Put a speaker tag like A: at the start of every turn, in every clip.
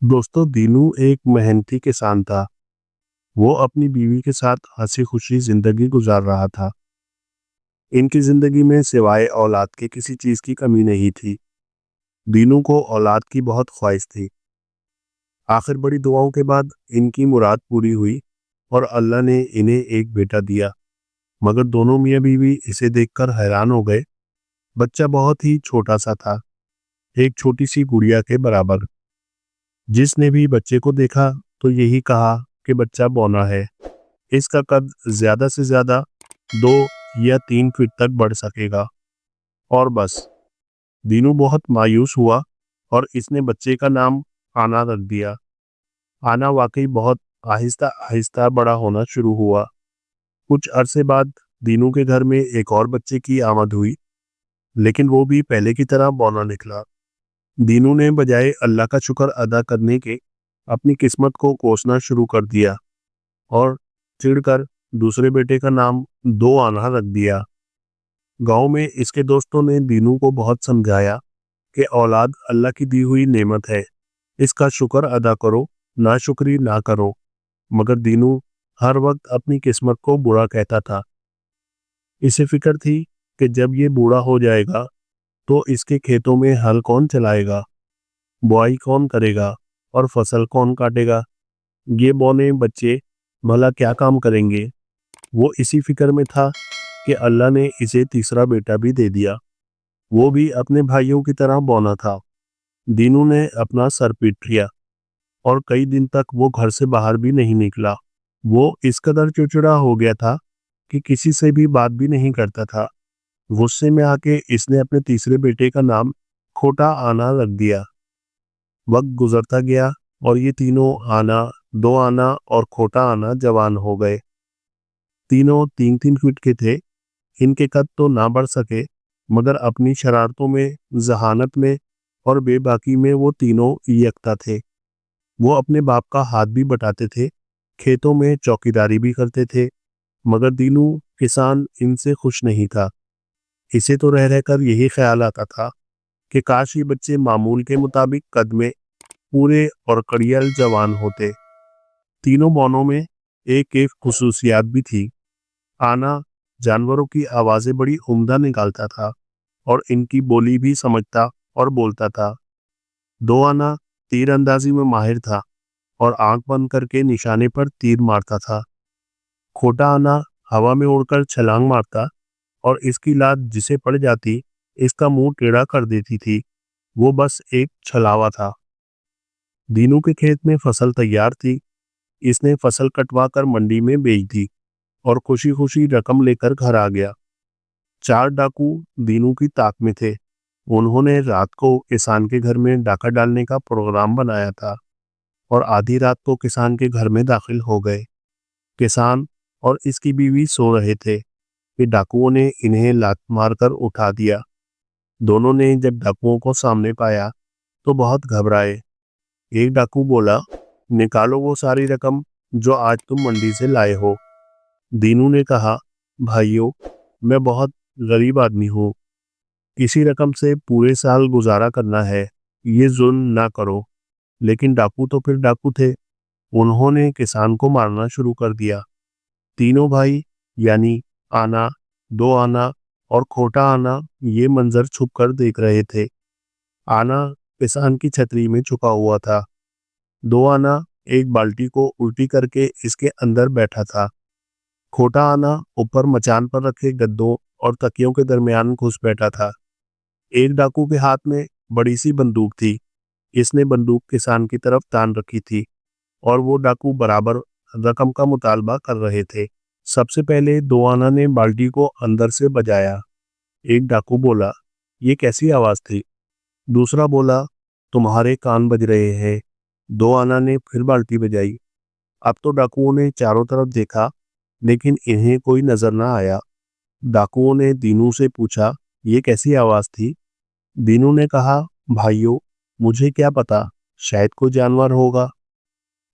A: दोस्तों, दीनू एक मेहनती किसान था। वो अपनी बीवी के साथ हंसी खुशी जिंदगी गुजार रहा था। इनकी जिंदगी में सिवाय औलाद के किसी चीज की कमी नहीं थी। दीनू को औलाद की बहुत ख्वाहिश थी। आखिर बड़ी दुआओं के बाद इनकी मुराद पूरी हुई और अल्लाह ने इन्हें एक बेटा दिया। मगर दोनों मियाँ बीवी इसे देखकर हैरान हो गए। बच्चा बहुत ही छोटा सा था, एक छोटी सी गुड़िया के बराबर। जिसने भी बच्चे को देखा तो यही कहा कि बच्चा बौना है। इसका कद ज्यादा से ज्यादा 2 या 3 फीट तक बढ़ सकेगा। और बस। दीनू बहुत मायूस हुआ और इसने बच्चे का नाम आना रख दिया। आना वाकई बहुत आहिस्ता आहिस्ता बड़ा होना शुरू हुआ। कुछ अरसे बाद दीनू के घर में एक और बच्चे की आमद हुई, लेकिन वो भी पहले की तरह बौना निकला। दीनू ने बजाय अल्लाह का शुक्र अदा करने के अपनी किस्मत को कोसना शुरू कर दिया और चिढ़कर दूसरे बेटे का नाम दो आना रख दिया। गांव में इसके दोस्तों ने दीनू को बहुत समझाया कि औलाद अल्लाह की दी हुई नेमत है, इसका शुक्र अदा करो, नाशुक्री ना करो। मगर दीनू हर वक्त अपनी किस्मत को बुरा कहता था। इसे फिक्र थी कि जब ये बूढ़ा हो जाएगा तो इसके खेतों में हल कौन चलाएगा, बुआई कौन करेगा और फसल कौन काटेगा। ये बौने बच्चे भला क्या काम करेंगे। वो इसी फिक्र में था कि अल्लाह ने इसे तीसरा बेटा भी दे दिया। वो भी अपने भाइयों की तरह बौना था। दीनू ने अपना सर पीट लिया और कई दिन तक वो घर से बाहर भी नहीं निकला। वो इस कदर चिड़चिड़ा हो गया था कि किसी से भी बात भी नहीं करता था। गुस्से में आके इसने अपने तीसरे बेटे का नाम खोटा आना रख दिया। वक्त गुजरता गया और ये तीनों आना, दो आना और खोटा आना जवान हो गए। तीनों 3-3 फीट के थे। इनके कद तो ना बढ़ सके, मगर अपनी शरारतों में, जहानत में और बेबाकी में वो तीनों यकता थे। वो अपने बाप का हाथ भी बटाते थे, खेतों में चौकीदारी भी करते थे। मगर दीनू किसान इनसे खुश नहीं था। इसे तो रह रहकर यही ख्याल आता था कि काश ये बच्चे मामूल के मुताबिक कद में पूरे और कड़ियल जवान होते। तीनों बौनों में एक एक खुसूसियात भी थी। आना जानवरों की आवाजें बड़ी उम्दा निकालता था और इनकी बोली भी समझता और बोलता था। दो आना तीर अंदाजी में माहिर था और आंख बंद करके निशाने पर तीर मारता था। खोटा आना हवा में उड़कर छलांग मारता और इसकी लात जिसे पड़ जाती इसका मुंह टेढ़ा कर देती थी। वो बस एक छलावा था। दीनू के खेत में फसल तैयार थी। इसने फसल कटवा कर मंडी में बेच दी और खुशी खुशी रकम लेकर घर आ गया। 4 डाकू दीनू की ताक में थे। उन्होंने रात को किसान के घर में डाका डालने का प्रोग्राम बनाया था और आधी रात को किसान के घर में दाखिल हो गए। किसान और इसकी बीवी सो रहे थे कि डाकुओं ने इन्हें लात मारकर उठा दिया। दोनों ने जब डाकुओं को सामने पाया तो बहुत घबराए। एक डाकू बोला, निकालो वो सारी रकम जो आज तुम मंडी से लाए हो। दीनू ने कहा, भाइयों, मैं बहुत गरीब आदमी हूँ। किसी रकम से पूरे साल गुजारा करना है, ये जुल्म ना करो। लेकिन डाकू तो फिर डाकू थे। उन्होंने किसान को मारना शुरू कर दिया। तीनों भाई यानी आना, दो आना और खोटा आना ये मंजर छुप कर देख रहे थे। आना किसान की छतरी में छुपा हुआ था। दो आना एक बाल्टी को उल्टी करके इसके अंदर बैठा था। खोटा आना ऊपर मचान पर रखे गद्दों और तकियों के दरमियान घुस बैठा था। एक डाकू के हाथ में बड़ी सी बंदूक थी। इसने बंदूक किसान की तरफ तान रखी थी और वो डाकू बराबर रकम का मुतालबा कर रहे थे। सबसे पहले दो आना ने बाल्टी को अंदर से बजाया। एक डाकू बोला, ये कैसी आवाज थी। दूसरा बोला, तुम्हारे कान बज रहे हैं। दो आना ने फिर बाल्टी बजाई। अब तो डाकुओं ने चारों तरफ देखा, लेकिन इन्हें कोई नजर ना आया। डाकुओं ने दीनू से पूछा, ये कैसी आवाज थी। दीनू ने कहा, भाइयों, मुझे क्या पता, शायद कोई जानवर होगा।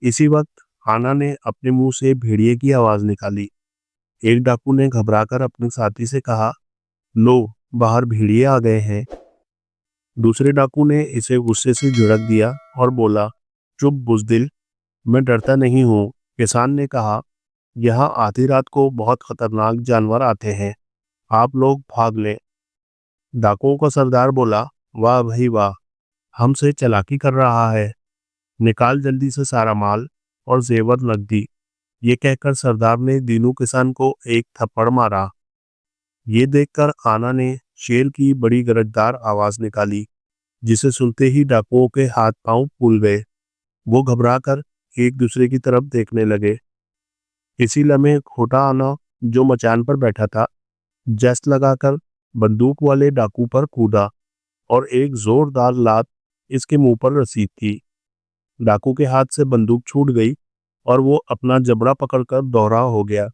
A: इसी वक्त आना ने अपने मुंह से भेड़िए की आवाज निकाली। एक डाकू ने घबराकर अपने साथी से कहा, लो, बाहर भेड़िए आ गए हैं। दूसरे डाकू ने इसे गुस्से से झिड़क दिया और बोला, चुप बुज़दिल, मैं डरता नहीं हूँ, किसान ने कहा। यहाँ आधी रात को बहुत खतरनाक जानवर आते हैं, आप लोग भाग लें। डाकुओं का सरदार बोला, वाह भाई वाह, हमसे चालाकी कर रहा है, निकाल जल्दी से सारा माल और जेवर नकदी। ये कहकर सरदार ने दीनू किसान को एक थप्पड़ मारा। ये देखकर आना ने शेर की बड़ी गरजदार आवाज निकाली, जिसे सुनते ही डाकुओं के हाथ पांव फूल गए। वो घबराकर एक दूसरे की तरफ देखने लगे। इसी लम्हे खोटा आना, जो मचान पर बैठा था, जस्ट लगाकर बंदूक वाले डाकू पर कूदा और एक जोरदार लात इसके मुंह पर रसीद थी। डाकू के हाथ से बंदूक छूट गई और वो अपना जबड़ा पकड़कर दोहरा हो गया।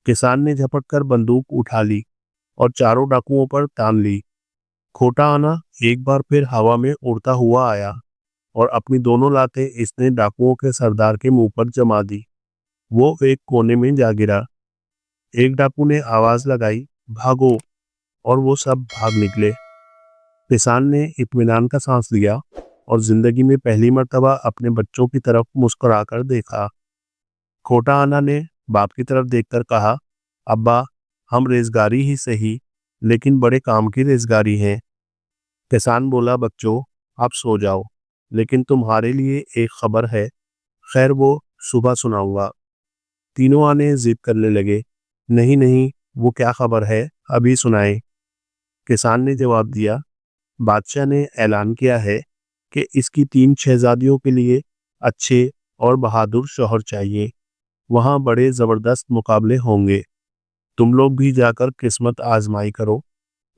A: किसान ने झपट कर बंदूक उठा ली और चारों डाकुओं पर तान ली। खोटा आना एक बार फिर हवा में उड़ता हुआ आया और अपनी दोनों लातें इसने डाकुओं के सरदार के मुंह पर जमा दी। वो एक कोने में जा गिरा। एक डाकू ने आवाज लगाई, भागो, और वो सब भाग निकले। किसान ने इत्मीनान का सांस लिया और जिंदगी में पहली मर्तबा अपने बच्चों की तरफ मुस्कुराकर देखा। खोटा आना ने बाप की तरफ देखकर कहा, अब्बा, हम रेजगारी ही सही, लेकिन बड़े काम की रेजगारी है। किसान बोला, बच्चों, आप सो जाओ, लेकिन तुम्हारे लिए एक खबर है, खैर वो सुबह सुनाऊंगा। तीनों आने जिद करने लगे, नहीं नहीं, वो क्या खबर है, अभी सुनाए। किसान ने जवाब दिया, बादशाह ने ऐलान किया है कि इसकी 3 शहजादियों के लिए अच्छे और बहादुर शौहर चाहिए। वहाँ बड़े ज़बरदस्त मुकाबले होंगे। तुम लोग भी जाकर किस्मत आजमाई करो।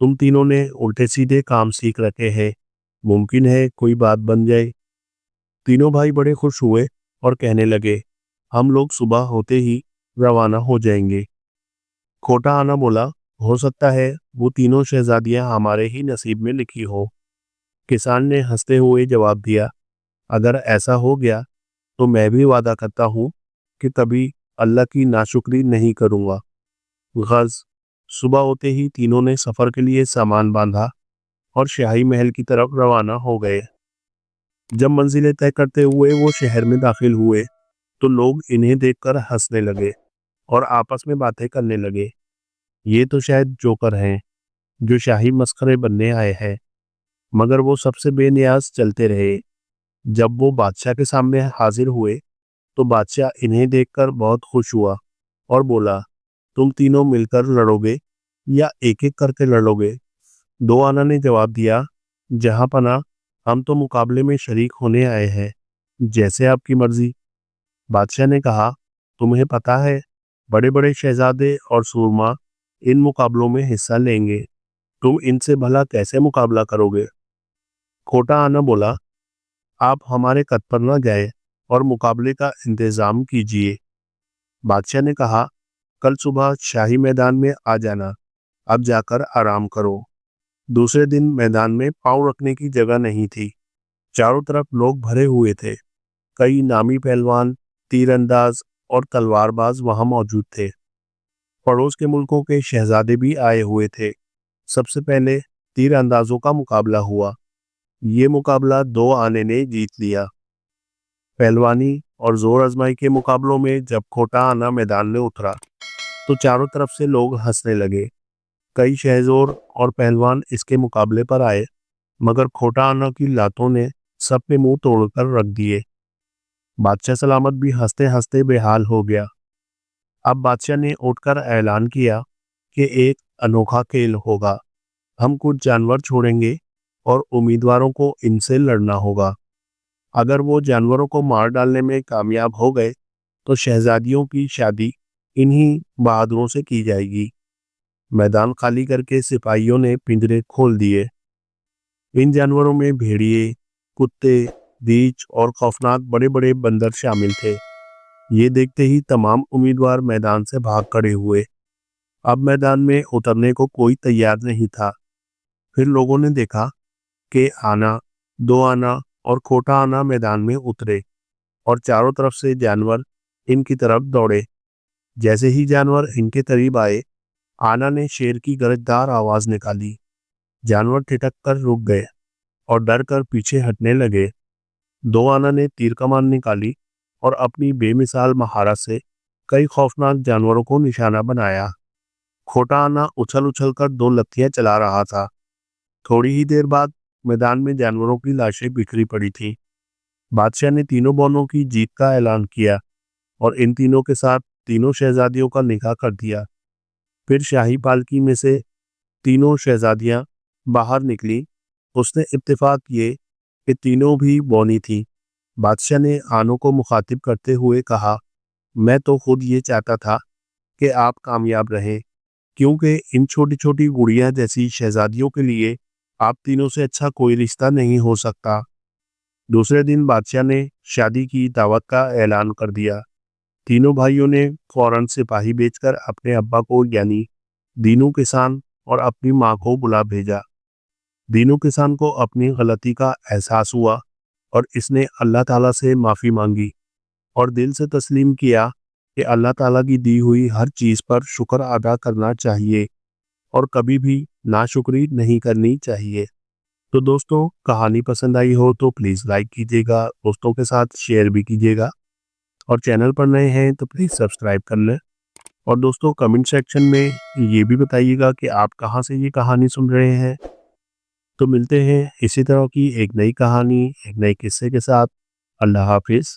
A: तुम तीनों ने उल्टे सीधे काम सीख रखे हैं, मुमकिन है कोई बात बन जाए। तीनों भाई बड़े खुश हुए और कहने लगे, हम लोग सुबह होते ही रवाना हो जाएंगे। खोटा आना बोला, हो सकता है वो तीनों शहजादियां हमारे ही नसीब में लिखी हो। किसान ने हंसते हुए जवाब दिया, अगर ऐसा हो गया तो मैं भी वादा करता हूँ कि कभी अल्लाह की नाशुक्री नहीं करूँगा। गज़, सुबह होते ही तीनों ने सफ़र के लिए सामान बांधा और शाही महल की तरफ रवाना हो गए। जब मंजिलें तय करते हुए वो शहर में दाखिल हुए तो लोग इन्हें देखकर हंसने लगे और आपस में बातें करने लगे। ये तो शायद जोकर हैं, जो शाही मस्खरे बनने आए हैं। मगर वो सबसे बेनियाज चलते रहे। जब वो बादशाह के सामने हाजिर हुए तो बादशाह इन्हें देखकर बहुत खुश हुआ और बोला, तुम तीनों मिलकर लड़ोगे या एक एक करके लड़ोगे? दो आना ने जवाब दिया, जहां पना, हम तो मुकाबले में शरीक होने आए हैं, जैसे आपकी मर्जी। बादशाह ने कहा, तुम्हें पता है, बड़े बड़े शहजादे और सूरमा इन मुकाबलों में हिस्सा लेंगे। तुम इनसे भला कैसे मुकाबला करोगे? खोटा आना बोला, आप हमारे कद पर न जाए और मुकाबले का इंतजाम कीजिए। बादशाह ने कहा, कल सुबह शाही मैदान में आ जाना, अब जाकर आराम करो। दूसरे दिन मैदान में पांव रखने की जगह नहीं थी। चारों तरफ लोग भरे हुए थे। कई नामी पहलवान, तीरंदाज और तलवारबाज वहां मौजूद थे। पड़ोस के मुल्कों के शहजादे भी आए हुए थे। सबसे पहले तीरंदाजों का मुकाबला हुआ। ये मुकाबला 2 आने ने जीत लिया। पहलवानी और जोर आजमाई के मुकाबलों में जब खोटा आना मैदान में उतरा तो चारों तरफ से लोग हंसने लगे। कई शहजोर और पहलवान इसके मुकाबले पर आए, मगर खोटा आना की लातों ने सब पे मुंह तोड़कर रख दिए। बादशाह सलामत भी हंसते हंसते बेहाल हो गया। अब बादशाह ने उठकर ऐलान किया कि एक अनोखा खेल होगा। हम कुछ जानवर छोड़ेंगे और उम्मीदवारों को इनसे लड़ना होगा। अगर वो जानवरों को मार डालने में कामयाब हो गए तो शहजादियों की शादी इन्हीं बहादुरों से की जाएगी। मैदान खाली करके सिपाहियों ने पिंजरे खोल दिए। इन जानवरों में भेड़िए, कुत्ते, रीछ और खौफनाक बड़े बड़े बंदर शामिल थे। ये देखते ही तमाम उम्मीदवार मैदान से भाग खड़े हुए। अब मैदान में उतरने को कोई तैयार नहीं था। फिर लोगों ने देखा कि आना, 2 आना और खोटा आना मैदान में उतरे और चारों तरफ से जानवर इनकी तरफ दौड़े। जैसे ही जानवर इनके करीब आए, आना ने शेर की गरजदार आवाज निकाली। जानवर ठिठक कर रुक गए और डर कर पीछे हटने लगे। दो आना ने तीर कमान निकाली और अपनी बेमिसाल महारत से कई खौफनाक जानवरों को निशाना बनाया। खोटा आना उछल उछल कर दो लत्थियां चला रहा था। थोड़ी ही देर बाद मैदान में जानवरों की लाशें बिखरी पड़ी थी। बादशाह ने तीनों बौनों की जीत का ऐलान किया और इन तीनों के साथ तीनों शहजादियों का निकाह कर दिया। फिर शाही पालकी में से तीनों शहजादियां बाहर निकली। उसने इत्तेफाक किए कि तीनों भी बौनी थी। बादशाह ने आनों को मुखातिब करते हुए कहा, मैं तो खुद ये चाहता था कि आप कामयाब रहें, क्योंकि इन छोटी छोटी गुड़िया जैसी शहजादियों के लिए आप तीनों से अच्छा कोई रिश्ता नहीं हो सकता। दूसरे दिन बादशाह ने शादी की दावत का ऐलान कर दिया। तीनों भाइयों ने फौरन सिपाही भेजकर अपने अब्बा को यानी दीनू किसान और अपनी माँ को बुला भेजा। दीनू किसान को अपनी गलती का एहसास हुआ और इसने अल्लाह ताला से माफ़ी मांगी और दिल से तस्लीम किया कि अल्लाह ताला की दी हुई हर चीज़ पर शुक्र अदा करना चाहिए और कभी भी नाशुक्री नहीं करनी चाहिए। तो दोस्तों, कहानी पसंद आई हो तो प्लीज़ लाइक कीजिएगा, दोस्तों के साथ शेयर भी कीजिएगा और चैनल पर नए हैं तो प्लीज़ सब्सक्राइब कर लें। और दोस्तों, कमेंट सेक्शन में ये भी बताइएगा कि आप कहाँ से ये कहानी सुन रहे हैं। तो मिलते हैं इसी तरह की एक नई कहानी, एक नए किस्से के साथ। अल्लाह हाफिज़।